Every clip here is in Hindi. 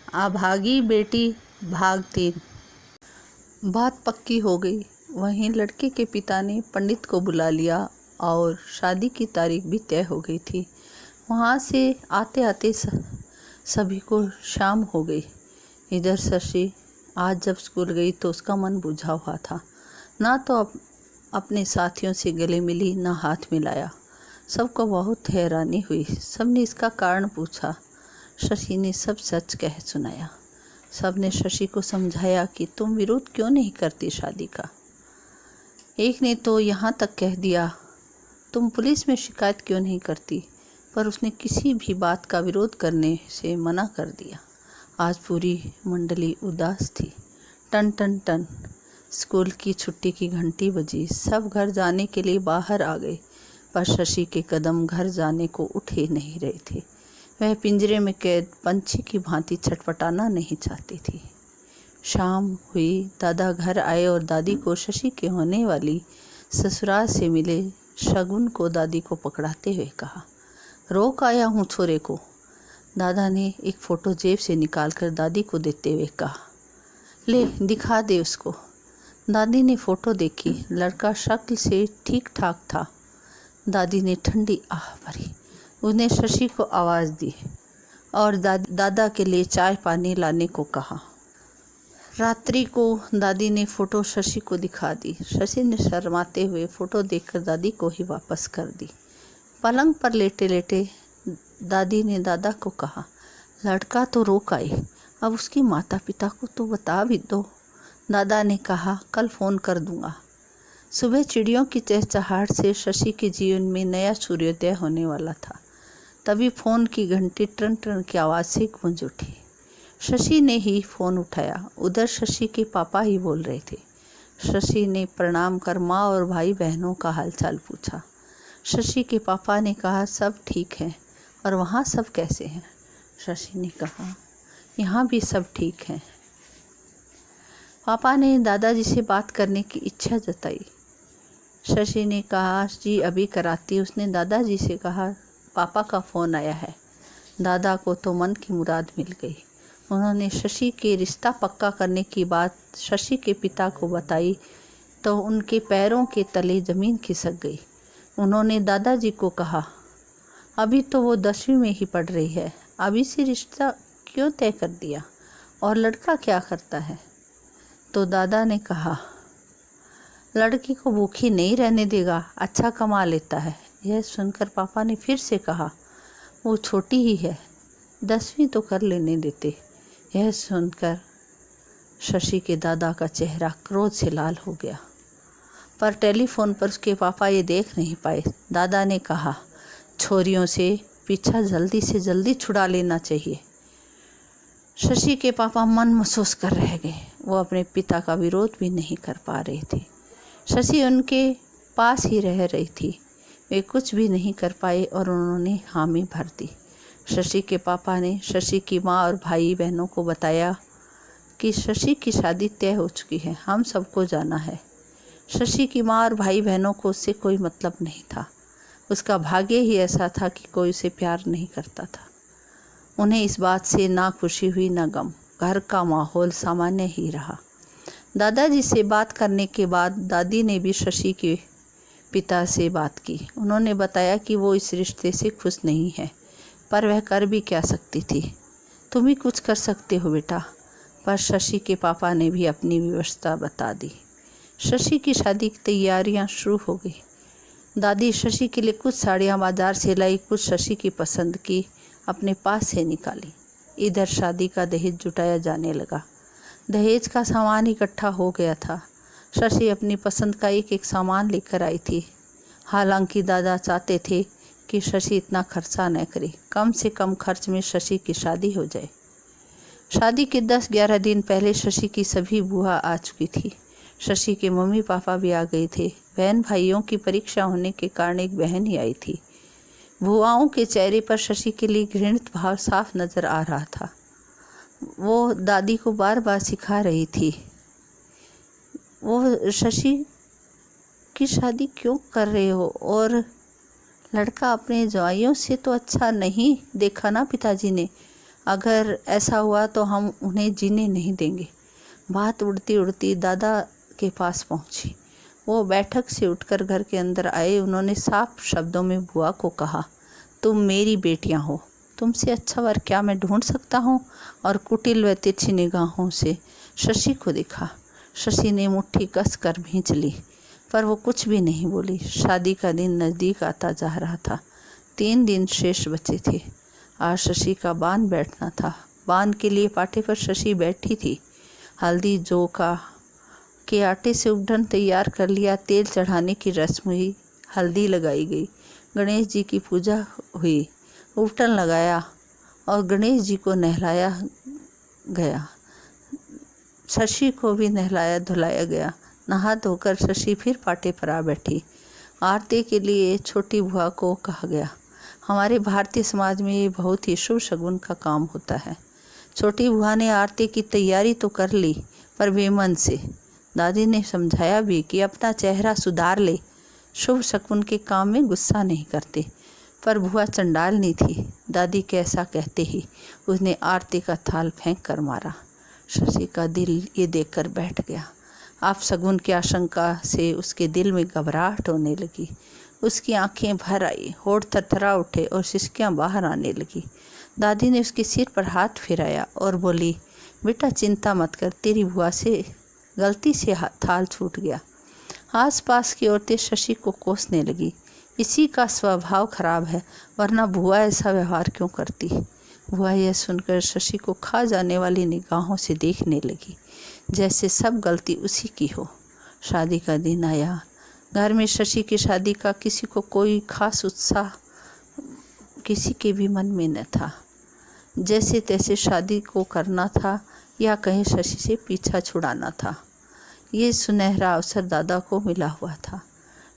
अभागी बेटी भाग 3। बात पक्की हो गई। वहीं लड़के के पिता ने पंडित को बुला लिया और शादी की तारीख भी तय हो गई थी। वहाँ से आते आते सभी को शाम हो गई। इधर शशि आज जब स्कूल गई तो उसका मन बुझा हुआ था। ना तो अपने साथियों से गले मिली, ना हाथ मिलाया। सबको बहुत हैरानी हुई। सबने इसका कारण पूछा। शशि ने सब सच कह सुनाया। सबने शशि को समझाया कि तुम विरोध क्यों नहीं करती शादी का। एक ने तो यहाँ तक कह दिया, तुम पुलिस में शिकायत क्यों नहीं करती, पर उसने किसी भी बात का विरोध करने से मना कर दिया। आज पूरी मंडली उदास थी। टन टन टन स्कूल की छुट्टी की घंटी बजी। सब घर जाने के लिए बाहर आ गए, पर शशि के कदम घर जाने को उठ ही नहीं रहे थे। वह पिंजरे में कैद पंछी की भांति छटपटाना नहीं चाहती थी। शाम हुई। दादा घर आए और दादी को शशि के होने वाली ससुराल से मिले शगुन को दादी को पकड़ाते हुए कहा, रोक आया हूँ छोरे को। दादा ने एक फ़ोटो जेब से निकालकर दादी को देते हुए कहा, ले दिखा दे उसको। दादी ने फ़ोटो देखी। लड़का शक्ल से ठीक ठाक था। दादी ने ठंडी आह भरी। उसने शशि को आवाज़ दी और दादा के लिए चाय पानी लाने को कहा। रात्रि को दादी ने फ़ोटो शशि को दिखा दी। शशि ने शर्माते हुए फ़ोटो देखकर दादी को ही वापस कर दी। पलंग पर लेटे लेटे दादी ने दादा को कहा, लड़का तो रोक आई, अब उसकी माता पिता को तो बता भी दो। दादा ने कहा, कल फ़ोन कर दूंगा। सुबह चिड़ियों की चहचहाहट से शशि के जीवन में नया सूर्योदय होने वाला था। तभी फ़ोन की घंटी ट्रन ट्रन की आवाज़ से गूंज उठी। शशि ने ही फ़ोन उठाया। उधर शशि के पापा ही बोल रहे थे। शशि ने प्रणाम कर माँ और भाई बहनों का हालचाल पूछा। शशि के पापा ने कहा, सब ठीक है। और वहाँ सब कैसे हैं? शशि ने कहा, यहाँ भी सब ठीक हैं। पापा ने दादाजी से बात करने की इच्छा जताई। शशि ने कहा, जी अभी कराती। उसने दादाजी से कहा, पापा का फ़ोन आया है। दादा को तो मन की मुराद मिल गई। उन्होंने शशि के रिश्ता पक्का करने की बात शशि के पिता को बताई तो उनके पैरों के तले ज़मीन खिसक गई। उन्होंने दादाजी को कहा, अभी तो वो 10वीं में ही पढ़ रही है, अभी से रिश्ता क्यों तय कर दिया, और लड़का क्या करता है? तो दादा ने कहा, लड़की को भूखी नहीं रहने देगा, अच्छा कमा लेता है। यह सुनकर पापा ने फिर से कहा, वो छोटी ही है, 10वीं तो कर लेने देते। यह सुनकर शशि के दादा का चेहरा क्रोध से लाल हो गया, पर टेलीफोन पर उसके पापा ये देख नहीं पाए। दादा ने कहा, छोरियों से पीछा जल्दी से जल्दी छुड़ा लेना चाहिए। शशि के पापा मन महसूस कर रह गए। वो अपने पिता का विरोध भी नहीं कर पा रहे थे। शशि उनके पास ही रह रही थी। वे कुछ भी नहीं कर पाए और उन्होंने हामी भर दी। शशि के पापा ने शशि की माँ और भाई बहनों को बताया कि शशि की शादी तय हो चुकी है, हम सबको जाना है। शशि की माँ और भाई बहनों को उससे कोई मतलब नहीं था। उसका भाग्य ही ऐसा था कि कोई उसे प्यार नहीं करता था। उन्हें इस बात से ना खुशी हुई ना गम। घर का माहौल सामान्य ही रहा। दादाजी से बात करने के बाद दादी ने भी शशि के पिता से बात की। उन्होंने बताया कि वो इस रिश्ते से खुश नहीं है, पर वह कर भी क्या सकती थी। तुम ही कुछ कर सकते हो बेटा। पर शशि के पापा ने भी अपनी व्यवस्था बता दी। शशि की शादी की तैयारियां शुरू हो गई। दादी शशि के लिए कुछ साड़ियाँ बाजार से लाई, कुछ शशि की पसंद की अपने पास से निकाली। इधर शादी का दहेज जुटाया जाने लगा। दहेज का सामान इकट्ठा हो गया था। शशि अपनी पसंद का एक एक सामान लेकर आई थी। हालांकि दादा चाहते थे कि शशि इतना खर्चा न करे, कम से कम खर्च में शशि की शादी हो जाए। शादी के 10-11 दिन पहले शशि की सभी बुआ आ चुकी थी। शशि के मम्मी पापा भी आ गए थे। बहन भाइयों की परीक्षा होने के कारण एक बहन ही आई थी। बुआओं के चेहरे पर शशि के लिए घृणित भाव साफ नजर आ रहा था। वो दादी को बार बार सिखा रही थी, वो शशि की शादी क्यों कर रहे हो, और लड़का अपने जवाइयों से तो अच्छा नहीं देखा ना पिताजी ने, अगर ऐसा हुआ तो हम उन्हें जीने नहीं देंगे। बात उड़ती उड़ती दादा के पास पहुंची। वो बैठक से उठकर घर के अंदर आए। उन्होंने साफ शब्दों में बुआ को कहा, तुम मेरी बेटियां हो, तुमसे अच्छा वर क्या मैं ढूंढ सकता हूँ? और कुटिल व तिरछी निगाहों से शशि को देखा। शशि ने मुट्ठी कस कर भींच ली, पर वो कुछ भी नहीं बोली। शादी का दिन नज़दीक आता जा रहा था। 3 दिन शेष बचे थे। आज शशि का बान बैठना था। बान के लिए पाटे पर शशि बैठी थी। हल्दी जौ के आटे से उबटन तैयार कर लिया। तेल चढ़ाने की रस्म हुई। हल्दी लगाई गई। गणेश जी की पूजा हुई। उबटन लगाया और गणेश जी को नहलाया गया। शशि को भी नहलाया धुलाया गया। नहा धोकर शशि फिर पाटे पर आ बैठी। आरती के लिए छोटी बुआ को कहा गया। हमारे भारतीय समाज में ये बहुत ही शुभ शगुन का काम होता है। छोटी बुआ ने आरती की तैयारी तो कर ली, पर बेमन से। दादी ने समझाया भी कि अपना चेहरा सुधार ले, शुभ शकुन के काम में गुस्सा नहीं करते, पर बुआ चंडालनी थी। दादी के ऐसा कहते ही उसने आरती का थाल फेंक कर मारा। शशि का दिल ये देखकर बैठ गया। आप शगुन की आशंका से उसके दिल में घबराहट होने लगी। उसकी आंखें भर आई, होठ थरथरा उठे और सिसकियां बाहर आने लगी। दादी ने उसके सिर पर हाथ फिराया और बोली, बेटा चिंता मत कर, तेरी बुआ से गलती से थाल छूट गया। आसपास की औरतें शशि को कोसने लगी। इसी का स्वभाव खराब है, वरना बुआ ऐसा व्यवहार क्यों करती? बुआ यह सुनकर शशि को खा जाने वाली निगाहों से देखने लगी, जैसे सब गलती उसी की हो। शादी का दिन आया। घर में शशि की शादी का किसी को कोई खास उत्साह किसी के भी मन में न था। जैसे तैसे शादी को करना था या कहीं शशि से पीछा छुड़ाना था। ये सुनहरा अवसर दादा को मिला हुआ था।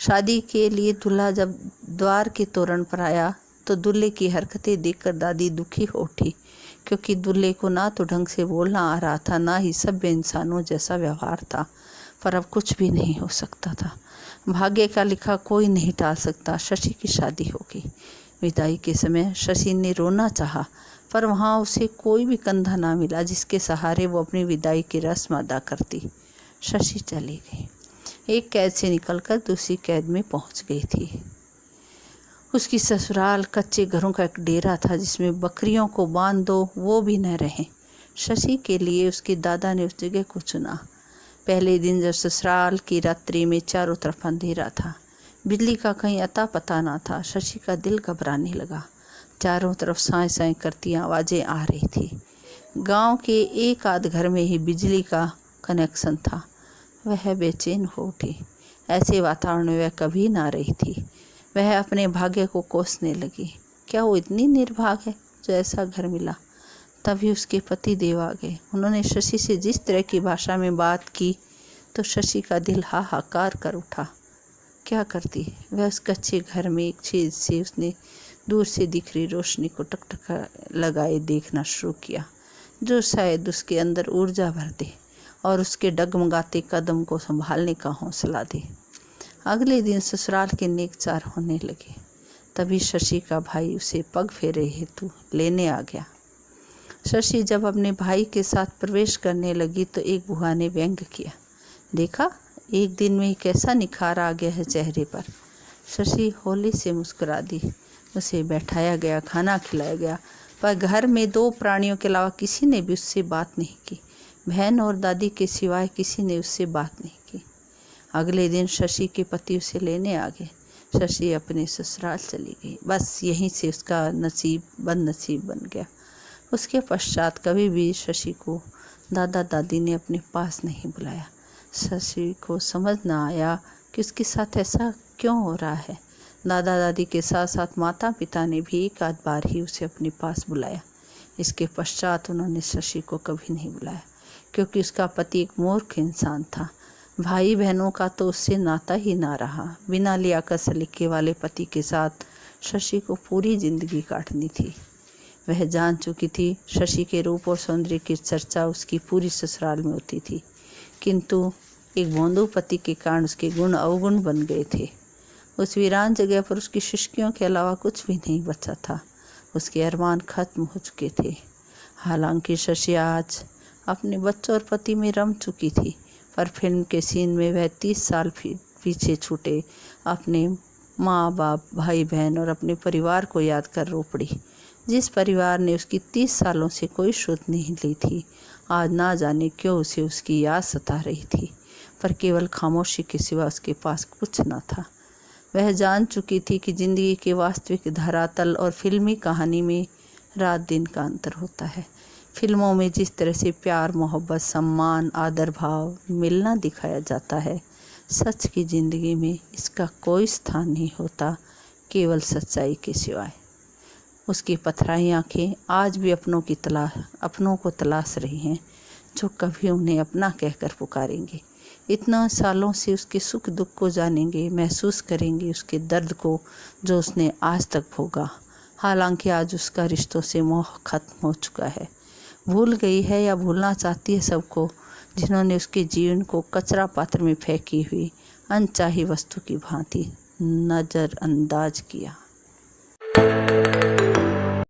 शादी के लिए दूल्हा जब द्वार के तोरण पर आया तो दूल्हे की हरकतें देखकर दादी दुखी हो उठी, क्योंकि दूल्हे को ना तो ढंग से बोलना आ रहा था, ना ही सभ्य इंसानों जैसा व्यवहार था। पर अब कुछ भी नहीं हो सकता था। भाग्य का लिखा कोई नहीं टाल सकता। शशि की शादी होगी। विदाई के समय शशि ने रोना चाहा, पर वहाँ उसे कोई भी कंधा ना मिला जिसके सहारे वो अपनी विदाई की रस्म अदा करती। शशि चली गई। एक कैद से निकलकर दूसरी कैद में पहुंच गई थी। उसकी ससुराल कच्चे घरों का एक डेरा था, जिसमें बकरियों को बांध दो वो भी न रहे। शशि के लिए उसके दादा ने उस जगह को चुना। पहले दिन जब ससुराल की रात्रि में चारों तरफ अंधेरा था, बिजली का कहीं अता पता ना था, शशि का दिल घबराने लगा। चारों तरफ साएं साएं करती आवाज़ें आ रही थी। गांव के एक आध घर में ही बिजली का कनेक्शन था। वह बेचैन हो उठी। ऐसे वातावरण में वह कभी ना रही थी। वह अपने भाग्य को कोसने लगी। क्या वो इतनी निर्भाग है जो ऐसा घर मिला? तभी उसके पति देव आ गए। उन्होंने शशि से जिस तरह की भाषा में बात की तो शशि का दिल हाहाकार कर उठा। क्या करती? वह उस कच्चे घर में एक छेद से उसने दूर से दिख रही रोशनी को टकटका लगाए देखना शुरू किया, जो शायद उसके अंदर ऊर्जा भर दे और उसके डगमगाते कदम को संभालने का हौसला दे। अगले दिन ससुराल के नेक चार होने लगे। तभी शशि का भाई उसे पग फेरे हेतु लेने आ गया। शशि जब अपने भाई के साथ प्रवेश करने लगी तो एक बुआ ने व्यंग किया, देखा एक दिन में कैसा निखार आ गया है चेहरे पर। शशि होली से मुस्कुरा दी। उसे बैठाया गया, खाना खिलाया गया, पर घर में 2 प्राणियों के अलावा किसी ने भी उससे बात नहीं की। बहन और दादी के सिवाय किसी ने उससे बात नहीं की। अगले दिन शशि के पति उसे लेने आ गए। शशि अपने ससुराल चली गई। बस यहीं से उसका नसीब बदनसीब बन गया। उसके पश्चात कभी भी शशि को दादा दादी ने अपने पास नहीं बुलाया। शशि को समझ ना आया कि उसके साथ ऐसा क्यों हो रहा है। दादा दादी के साथ साथ माता पिता ने भी एक आध बार ही उसे अपने पास बुलाया। इसके पश्चात उन्होंने शशि को कभी नहीं बुलाया, क्योंकि उसका पति एक मूर्ख इंसान था। भाई बहनों का तो उससे नाता ही ना रहा। बिना लियाकत सलीके वाले पति के साथ शशि को पूरी जिंदगी काटनी थी। वह जान चुकी थी शशि के रूप और सौंदर्य की चर्चा उसकी पूरी ससुराल में होती थी, किंतु एक भोंदू पति के कारण उसके गुण अवगुण बन गए थे। उस वीरान जगह पर उसकी शुष्कियों के अलावा कुछ भी नहीं बचा था। उसके अरमान खत्म हो चुके थे। हालांकि शशि आज अपने बच्चों और पति में रम चुकी थी, पर फिल्म के सीन में वह 30 साल पीछे छूटे अपने माँ बाप, भाई बहन और अपने परिवार को याद कर रो पड़ी। जिस परिवार ने उसकी 30 सालों से कोई सुध नहीं ली थी, आज ना जाने क्यों उसे उसकी याद सता रही थी, पर केवल खामोशी के सिवा उसके पास कुछ न था। वह जान चुकी थी कि जिंदगी के वास्तविक धरातल और फिल्मी कहानी में रात दिन का अंतर होता है। फिल्मों में जिस तरह से प्यार, मोहब्बत, सम्मान, आदर भाव, मिलना दिखाया जाता है, सच की ज़िंदगी में इसका कोई स्थान नहीं होता, केवल सच्चाई के सिवाय। उसकी पथराई आँखें आज भी अपनों को तलाश रही हैं, जो कभी उन्हें अपना कहकर पुकारेंगे। इतना सालों से उसके सुख दुख को जानेंगे, महसूस करेंगे उसके दर्द को जो उसने आज तक भोगा। हालांकि आज उसका रिश्तों से मोह खत्म हो चुका है। भूल गई है या भूलना चाहती है सबको जिन्होंने उसके जीवन को कचरा पात्र में फेंकी हुई अनचाही वस्तु की भांति नज़रअंदाज किया।